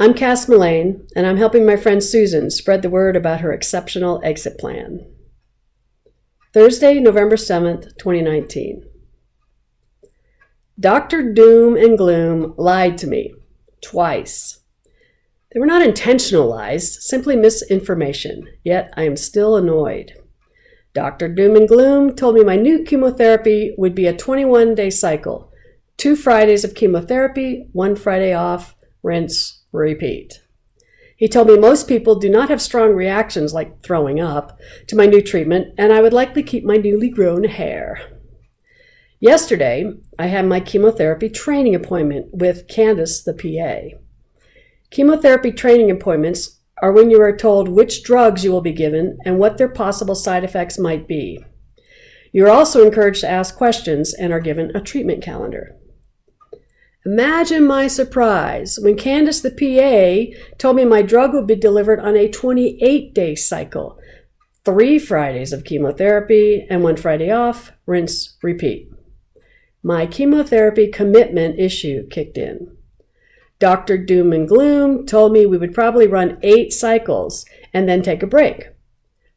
I'm Cass Mullane, and I'm helping my friend Susan spread the word about her exceptional exit plan. Thursday, November 7th, 2019. Dr. Doom and Gloom lied to me twice. They were not intentional lies, simply misinformation, yet I am still annoyed. Dr. Doom and Gloom told me my new chemotherapy would be a 21-day cycle, 2 Fridays of chemotherapy, 1 Friday off, rinse, repeat. He told me most people do not have strong reactions like throwing up to my new treatment, and I would likely keep my newly grown hair. Yesterday, I had my chemotherapy training appointment with Candace, the PA. Chemotherapy training appointments are when you are told which drugs you will be given and what their possible side effects might be. You are also encouraged to ask questions and are given a treatment calendar. Imagine my surprise when Candace, the PA, told me my drug would be delivered on a 28-day cycle, 3 Fridays of chemotherapy and 1 Friday off, rinse, repeat. My chemotherapy commitment issue kicked in. Dr. Doom and Gloom told me we would probably run 8 cycles and then take a break.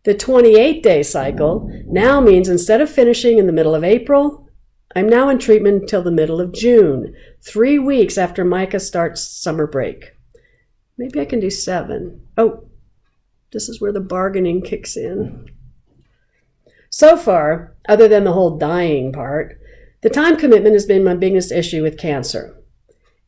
The 28-day cycle now means instead of finishing in the middle of April, I'm now in treatment until the middle of June, 3 weeks after Micah starts summer break. Maybe I can do 7. Oh, this is where the bargaining kicks in. So far, other than the whole dying part, the time commitment has been my biggest issue with cancer.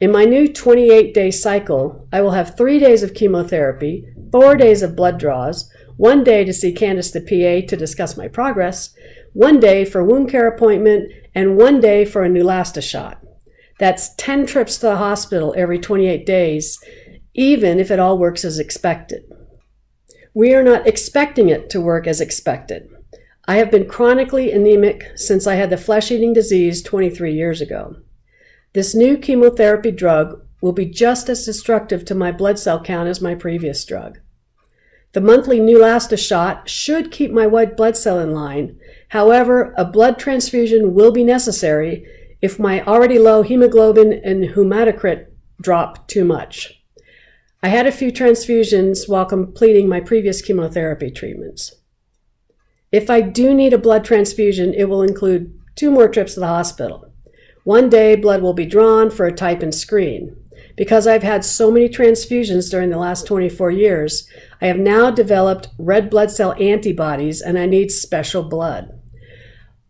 In my new 28-day cycle, I will have 3 days of chemotherapy, 4 days of blood draws, 1 day to see Candace the PA to discuss my progress, 1 day for wound care appointment, and 1 day for a Neulasta shot. That's 10 trips to the hospital every 28 days, even if it all works as expected. We are not expecting it to work as expected. I have been chronically anemic since I had the flesh-eating disease 23 years ago. This new chemotherapy drug will be just as destructive to my blood cell count as my previous drug. The monthly Neulasta shot should keep my white blood cell in line. However, a blood transfusion will be necessary if my already low hemoglobin and hematocrit drop too much. I had a few transfusions while completing my previous chemotherapy treatments. If I do need a blood transfusion, it will include 2 more trips to the hospital. 1 day, blood will be drawn for a type and screen. Because I've had so many transfusions during the last 24 years, I have now developed red blood cell antibodies and I need special blood.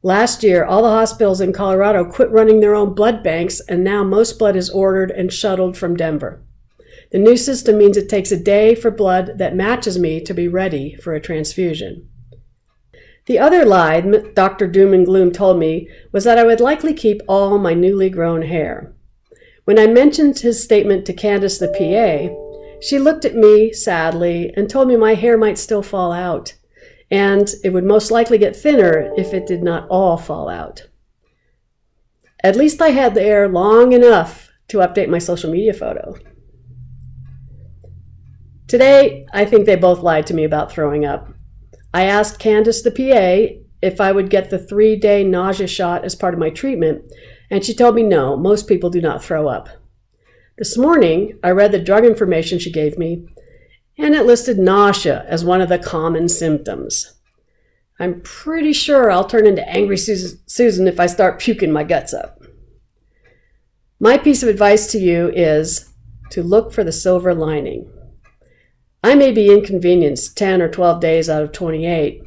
Last year, all the hospitals in Colorado quit running their own blood banks, and now most blood is ordered and shuttled from Denver. The new system means it takes a day for blood that matches me to be ready for a transfusion. The other lie Dr. Doom and Gloom told me was that I would likely keep all my newly grown hair. When I mentioned his statement to Candace the PA, she looked at me sadly and told me my hair might still fall out, and it would most likely get thinner if it did not all fall out. At least I had the hair long enough to update my social media photo. Today, I think they both lied to me about throwing up. I asked Candace the PA if I would get the 3-day nausea shot as part of my treatment, and she told me no, most people do not throw up. This morning, I read the drug information she gave me, and it listed nausea as one of the common symptoms. I'm pretty sure I'll turn into Angry Susan if I start puking my guts up. My piece of advice to you is to look for the silver lining. I may be inconvenienced 10 or 12 days out of 28,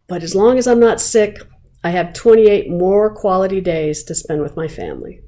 but as long as I'm not sick, I have 28 more quality days to spend with my family.